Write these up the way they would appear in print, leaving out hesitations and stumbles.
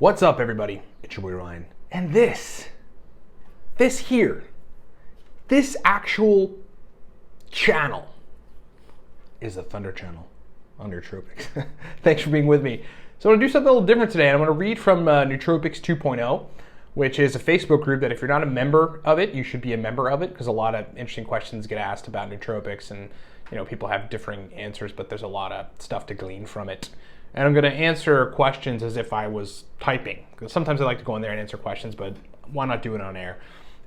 What's up, everybody? It's your boy Ryan. And this actual channel is the Thunder channel on Nootropics. Thanks for being with me. So I'm gonna do something a little different today, and I'm gonna read from Nootropics 2.0, which is a Facebook group that if you're not a member of it, you should be a member of it, because a lot of interesting questions get asked about nootropics, and people have differing answers, but there's a lot of stuff to glean from it. And I'm going to answer questions as if I was typing, because sometimes I like to go in there and answer questions, but why not do it on air?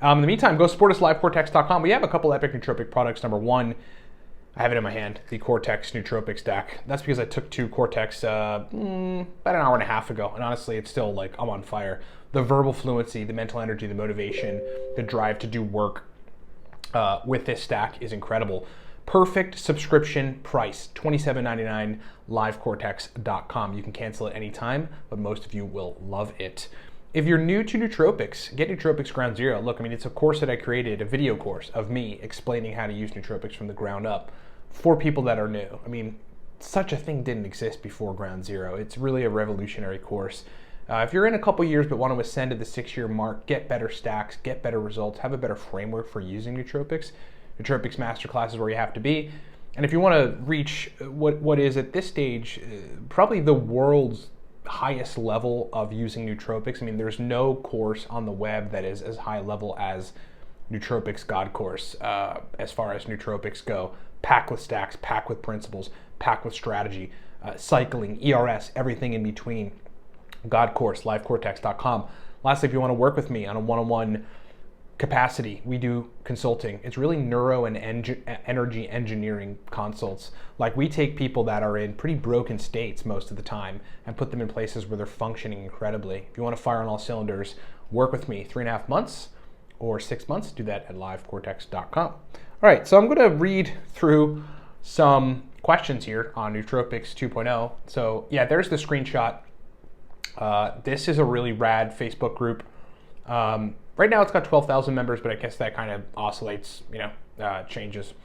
In the meantime, go support us live, Cortex.com. We have a couple epic nootropic products. Number one, I have it in my hand, the Cortex Nootropic stack. That's because I took two Cortex about an hour and a half ago, and honestly, it's still like I'm on fire. The verbal fluency, the mental energy, the motivation, the drive to do work with this stack is incredible. Perfect subscription price, $27.99, livecortex.com. You can cancel at any time, but most of you will love it. If you're new to nootropics, get Nootropics Ground Zero. Look, it's a course that I created, a video course of me explaining how to use nootropics from the ground up for people that are new. Such a thing didn't exist before Ground Zero. It's really a revolutionary course. If you're in a couple years but want to ascend to the 6-year mark, get better stacks, get better results, have a better framework for using nootropics, Nootropics Masterclass is where you have to be. And if you want to reach what is at this stage probably the world's highest level of using nootropics, there's no course on the web that is as high level as Nootropics God Course as far as nootropics go. Packed with stacks, packed with principles, packed with strategy, cycling, ERS, everything in between. God Course, livecortex.com. Lastly, if you want to work with me on a one-on-one capacity, we do consulting. It's really neuro and energy engineering consults. Like, we take people that are in pretty broken states most of the time and put them in places where they're functioning incredibly. If you want to fire on all cylinders, work with me 3.5 months or 6 months, do that at livecortex.com. All right, so I'm going to read through some questions here on Nootropics 2.0. So yeah, there's the screenshot. This is a really rad Facebook group. Right now it's got 12,000 members, but I guess that kind of oscillates, changes.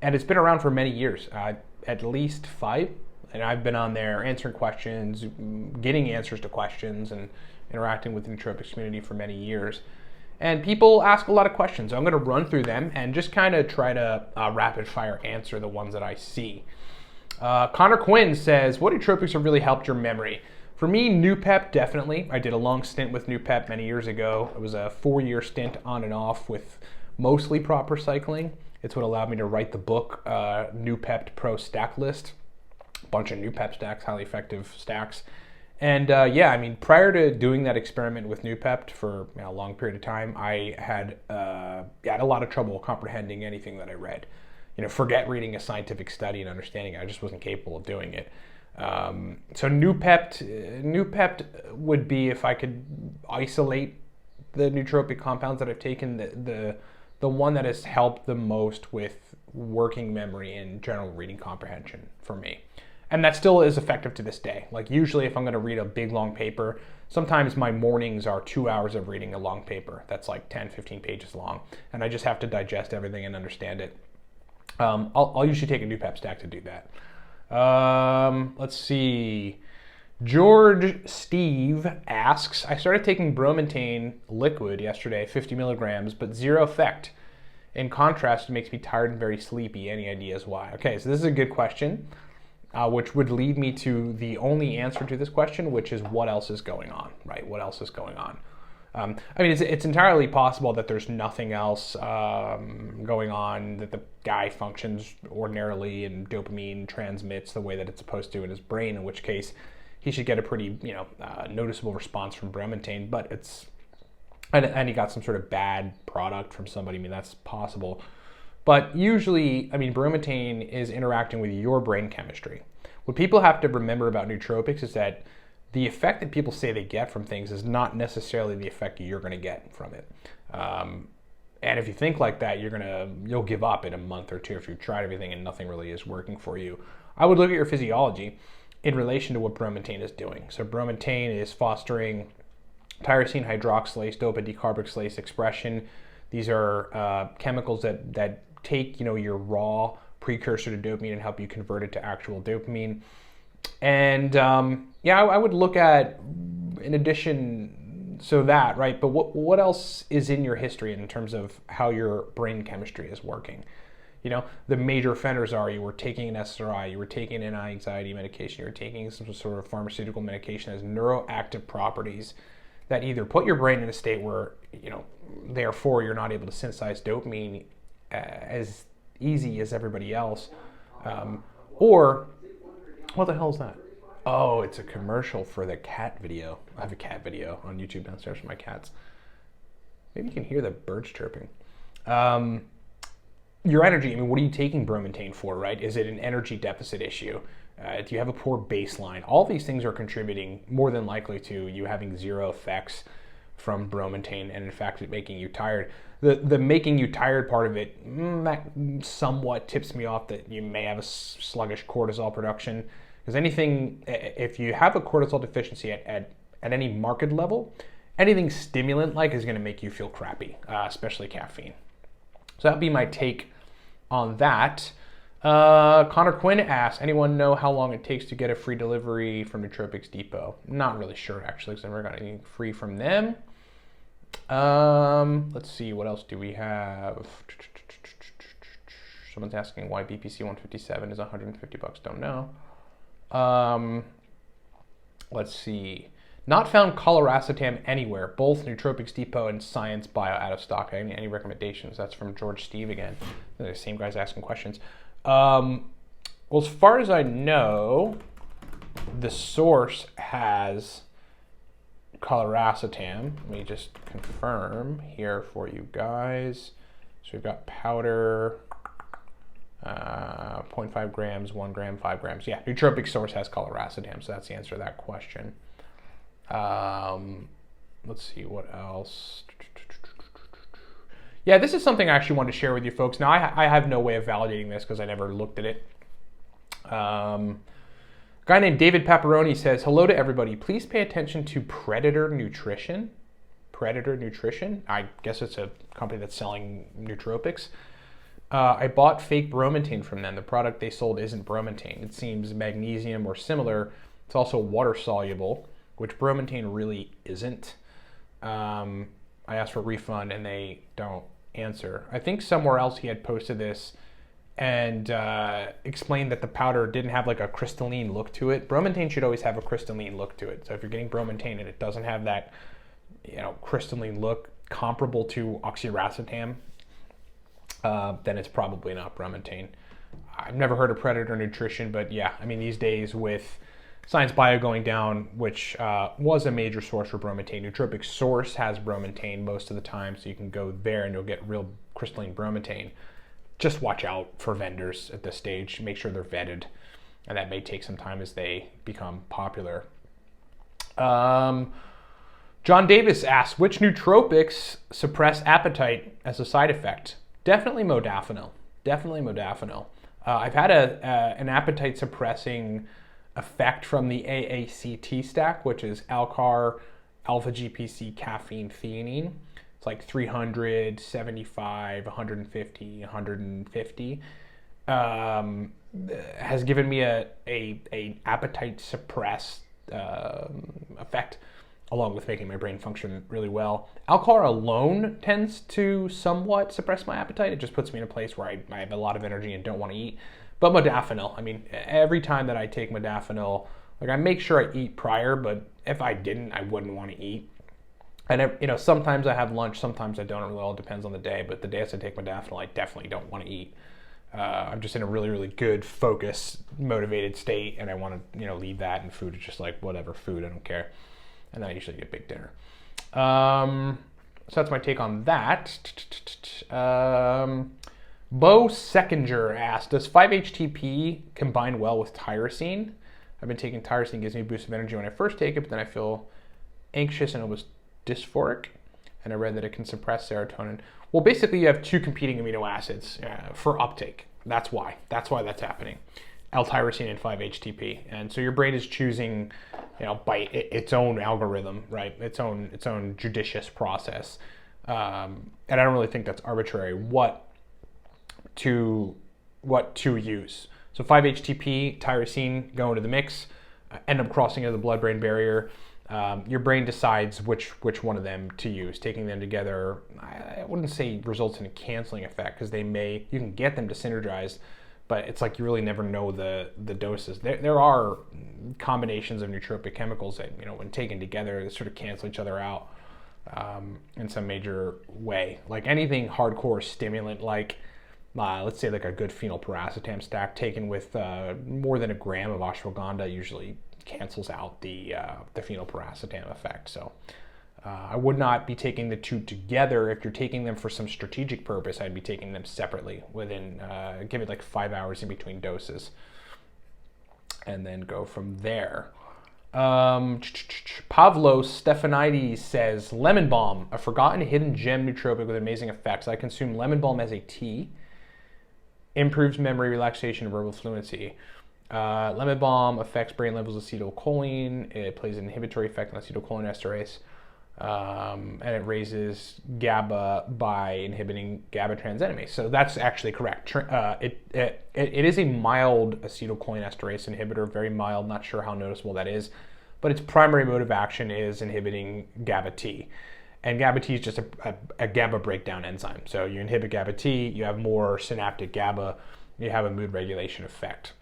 And it's been around for many years, at least 5. And I've been on there answering questions, getting answers to questions, and interacting with the nootropics community for many years. And people ask a lot of questions. So I'm going to run through them and just kind of try to rapid fire answer the ones that I see. Connor Quinn says, what nootropics have really helped your memory? For me, Noopep, definitely. I did a long stint with Noopep many years ago. It was a 4-year stint on and off with mostly proper cycling. It's what allowed me to write the book, Noopep Pro Stack List. A bunch of Noopep stacks, highly effective stacks. And prior to doing that experiment with Noopep for a long period of time, I had a lot of trouble comprehending anything that I read. Forget reading a scientific study and understanding it. I just wasn't capable of doing it. So Noopept would be, if I could isolate the nootropic compounds that I've taken, the one that has helped the most with working memory and general reading comprehension for me. And that still is effective to this day. Like, usually if I'm going to read a big long paper, sometimes my mornings are 2 hours of reading a long paper that's like 10, 15 pages long, and I just have to digest everything and understand it. I'll usually take a Noopep stack to do that. Let's see. George Steve asks, I started taking Bromantane liquid yesterday, 50 milligrams, but zero effect. In contrast, it makes me tired and very sleepy. Any ideas why? Okay, so this is a good question, which would lead me to the only answer to this question, which is what else is going on, right? What else is going on? It's entirely possible that there's nothing else going on, that the guy functions ordinarily and dopamine transmits the way that it's supposed to in his brain, in which case he should get a pretty noticeable response from Bromantane, but and he got some sort of bad product from somebody. That's possible. But usually, Bromantane is interacting with your brain chemistry. What people have to remember about nootropics is that the effect that people say they get from things is not necessarily the effect you're going to get from it. And if you think like that, you'll give up in a month or two if you've tried everything and nothing really is working for you. I would look at your physiology in relation to what Bromantane is doing. So Bromantane is fostering tyrosine hydroxylase, dopa decarboxylase expression. These are chemicals that take your raw precursor to dopamine and help you convert it to actual dopamine. And yeah, I would look at, in addition, so that, right? But what else is in your history in terms of how your brain chemistry is working? You know, the major offenders are you were taking an SRI, you were taking an anxiety medication, you were taking some sort of pharmaceutical medication that has neuroactive properties that either put your brain in a state where, you know, therefore you're not able to synthesize dopamine as easy as everybody else, or what the hell is that? Oh, it's a commercial for the cat video. I have a cat video on YouTube downstairs for my cats. Maybe you can hear the birds chirping. Your energy, I mean, what are you taking Bromantane for, right? Is it an energy deficit issue? Do you have a poor baseline? All these things are contributing more than likely to you having zero effects from Bromantane, and in fact, it making you tired. The making you tired part of it, that somewhat tips me off that you may have a sluggish cortisol production. Because anything, if you have a cortisol deficiency at any marked level, anything stimulant-like is going to make you feel crappy, especially caffeine. So that'd be my take on that. Connor Quinn asks, anyone know how long it takes to get a free delivery from Nootropics Depot? Not really sure, actually, because I've never got anything free from them. Let's see, what else do we have? Someone's asking why BPC 157 is $150. Don't know. Let's see. Not found chloracettam anywhere. Both Nootropics Depot and Science Bio out of stock. Any recommendations? That's from George Steve again. The same guy's asking questions. Well, as far as I know, the source has chloracettam. Let me just confirm here for you guys. So we've got powder, 0.5 grams, 1 gram, 5 grams. Yeah, Nootropic source has chloracettam, so that's the answer to that question. Let's see what else. Yeah, this is something I actually wanted to share with you folks. Now, I have no way of validating this because I never looked at it. A guy named David Paparoni says, hello to everybody. Please pay attention to Predator Nutrition. Predator Nutrition? I guess it's a company that's selling nootropics. I bought fake Bromantane from them. The product they sold isn't Bromantane. It seems magnesium or similar. It's also water soluble, which Bromantane really isn't. I asked for a refund and they don't answer. I think somewhere else he had posted this and explained that the powder didn't have like a crystalline look to it. Bromantane should always have a crystalline look to it. So if you're getting Bromantane and it doesn't have that, you know, crystalline look comparable to oxiracetam, then it's probably not Bromantane. I've never heard of Predator Nutrition, but yeah, I mean, these days with Science Bio going down, which was a major source for Bromantane. Nootropic source has Bromantane most of the time, so you can go there and you'll get real crystalline Bromantane. Just watch out for vendors at this stage. Make sure they're vetted, and that may take some time as they become popular. John Davis asks, which nootropics suppress appetite as a side effect? Definitely modafinil. Definitely modafinil. I've had an appetite suppressing effect from the AACT stack, which is Alcar, alpha GPC, caffeine, theanine. It's like 300, 75, 150, 150. Has given me a appetite suppressed effect, along with making my brain function really well. Alcar alone tends to somewhat suppress my appetite. It just puts me in a place where I have a lot of energy and don't want to eat. But modafinil, I mean, every time that I take modafinil, like I make sure I eat prior, but if I didn't, I wouldn't want to eat. And you know, sometimes I have lunch, sometimes I don't. It really all depends on the day. But the days I take modafinil, I definitely don't want to eat. I'm just in a really, really good, focused, motivated state, and I want to, you know, leave that, and food is just like whatever food, I don't care. And then I usually get big dinner. So that's my take on that. Bo Seckinger asked, does 5-HTP combine well with tyrosine? I've been taking tyrosine, gives me a boost of energy when I first take it, but then I feel anxious and almost dysphoric. And I read that it can suppress serotonin. Well, basically you have two competing amino acids for uptake. That's why that's happening. L-tyrosine and 5-HTP. And so your brain is choosing, you know, by its own algorithm, right? Its own judicious process. And I don't really think that's arbitrary what to use. So 5-HTP, tyrosine go into the mix. end up crossing into the blood-brain barrier. Your brain decides which one of them to use. Taking them together, I wouldn't say results in a canceling effect, because you can get them to synergize, but it's like you really never know the doses. There are combinations of nootropic chemicals that, when taken together, they sort of cancel each other out in some major way. Like anything hardcore stimulant, like let's say like a good phenylpiracetam stack taken with more than a gram of ashwagandha usually cancels out the phenylpiracetam effect. So I would not be taking the two together. If you're taking them for some strategic purpose, I'd be taking them separately within, give it like 5 hours in between doses, and then go from there. Pavlos Stephanides says, lemon balm, a forgotten hidden gem nootropic with amazing effects. I consume lemon balm as a tea. Improves memory, relaxation, and verbal fluency. Lemon balm affects brain levels of acetylcholine. It plays an inhibitory effect on acetylcholinesterase. And it raises GABA by inhibiting GABA transaminase. So that's actually correct. It is a mild acetylcholinesterase inhibitor, very mild, not sure how noticeable that is, but its primary mode of action is inhibiting GABA-T. And GABA-T is just a GABA breakdown enzyme. So you inhibit GABA-T, you have more synaptic GABA, you have a mood regulation effect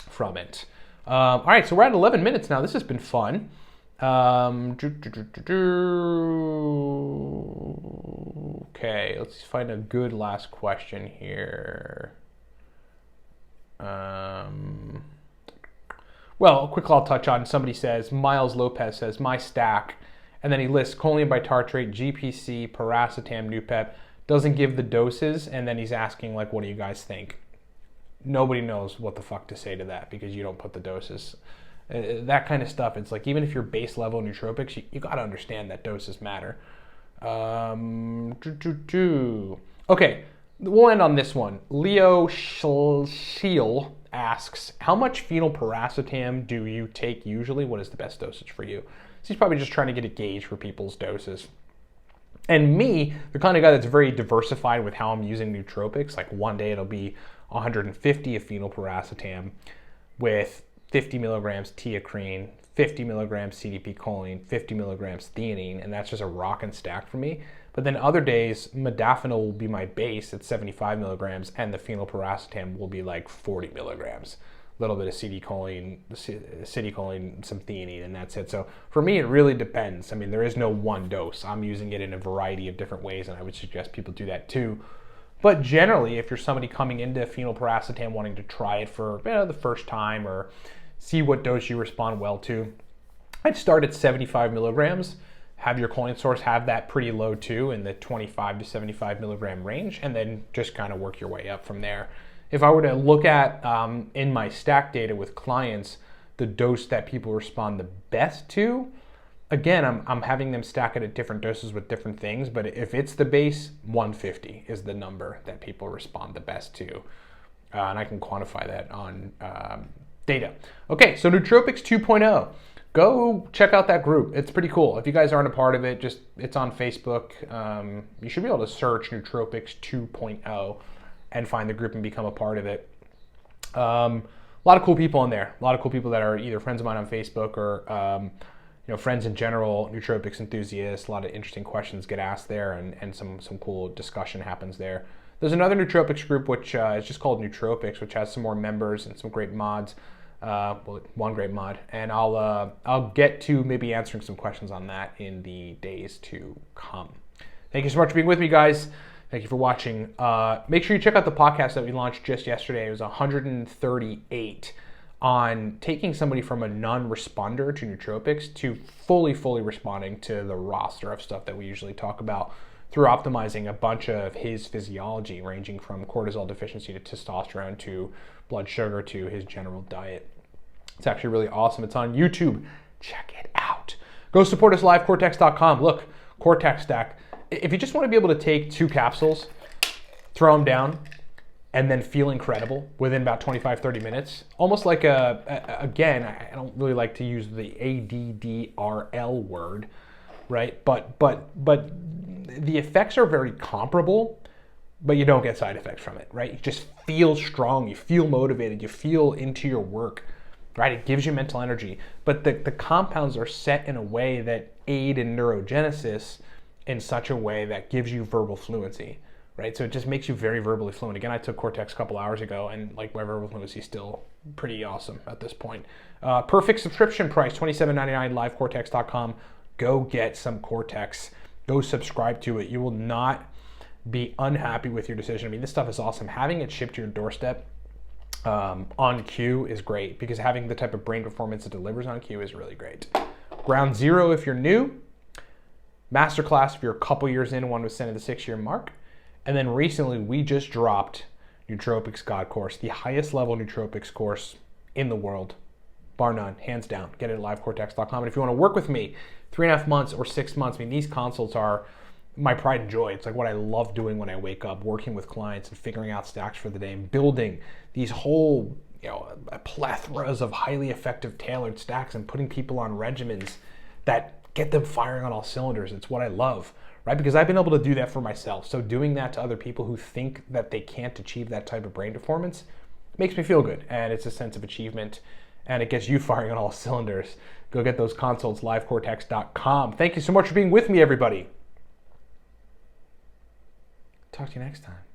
from it. All right, so we're at 11 minutes now. This has been fun. Okay, let's find a good last question here. Well, quickly I'll touch on, somebody says, Miles Lopez says, my stack, and then he lists choline bitartrate, GPC, piracetam, Noopep, doesn't give the doses, and then he's asking, like, what do you guys think? Nobody knows what the fuck to say to that, because you don't put the doses. That kind of stuff, it's like, even if you're base level nootropics, you got to understand that doses matter. Okay, we'll end on this one. Leo Shiel asks, how much phenylpiracetam do you take usually? What is the best dosage for you? So he's probably just trying to get a gauge for people's doses. And me, the kind of guy that's very diversified with how I'm using nootropics, like one day it'll be 150 of phenylpiracetam with 50 milligrams teacrine, 50 milligrams CDP choline, 50 milligrams theanine, and that's just a rockin' stack for me. But then other days, modafinil will be my base at 75 milligrams, and the phenylpiracetam will be like 40 milligrams. A little bit of citicoline, some theanine, and that's it. So for me, it really depends. I mean, there is no one dose. I'm using it in a variety of different ways, and I would suggest people do that too. But generally, if you're somebody coming into phenylpiracetam wanting to try it for the first time or see what dose you respond well to, I'd start at 75 milligrams. Have your choline source have that pretty low too, in the 25 to 75 milligram range, and then just kind of work your way up from there. If I were to look at, in my stack data with clients, the dose that people respond the best to, again, I'm having them stack it at different doses with different things, but if it's the base, 150 is the number that people respond the best to. And I can quantify that on data. Okay, so Nootropics 2.0. Go check out that group. It's pretty cool. If you guys aren't a part of it, it's on Facebook. You should be able to search Nootropics 2.0 and find the group and become a part of it. A lot of cool people in there. A lot of cool people that are either friends of mine on Facebook or friends in general, nootropics enthusiasts. A lot of interesting questions get asked there, and some cool discussion happens there. There's another nootropics group which is just called Nootropics, which has some more members and some great mods. One great mod, and I'll get to maybe answering some questions on that in the days to come. Thank you so much for being with me, guys. Thank you for watching. Make sure you check out the podcast that we launched just yesterday. It was 138 on taking somebody from a non-responder to nootropics to fully responding to the roster of stuff that we usually talk about through optimizing a bunch of his physiology, ranging from cortisol deficiency to testosterone to blood sugar to his general diet. It's actually really awesome. It's on YouTube. Check it out. Go support us live, cortex.com. Look, Cortex stack. If you just want to be able to take 2 capsules, throw them down, and then feel incredible within about 25-30 minutes, almost like again, I don't really like to use the ADDRL word, right? But the effects are very comparable, but you don't get side effects from it, right? You just feel strong, you feel motivated, you feel into your work. right? It gives you mental energy, but the compounds are set in a way that aid in neurogenesis in such a way that gives you verbal fluency, right? So it just makes you very verbally fluent. Again, I took Cortex a couple hours ago, and like my verbal fluency is still pretty awesome at this point. Perfect subscription price, $27.99, livecortex.com. Go get some Cortex. Go subscribe to it. You will not be unhappy with your decision. I mean, this stuff is awesome. Having it shipped to your doorstep on cue is great, because having the type of brain performance it delivers on cue is really great. Ground Zero if you're new. Masterclass if you're a couple years in, one was sent at the 6-year mark. And then recently we just dropped Nootropics God course, the highest level nootropics course in the world, bar none, hands down. Get it at livecortex.com. And if you want to work with me 3.5 months or 6 months, I mean, these consults are my pride and joy. It's like what I love doing when I wake up, working with clients and figuring out stacks for the day and building these whole, plethoras of highly effective tailored stacks and putting people on regimens that get them firing on all cylinders. It's what I love, right? Because I've been able to do that for myself. So doing that to other people who think that they can't achieve that type of brain performance makes me feel good. And it's a sense of achievement, and it gets you firing on all cylinders. Go get those consults, livecortex.com. Thank you so much for being with me, everybody. Talk to you next time.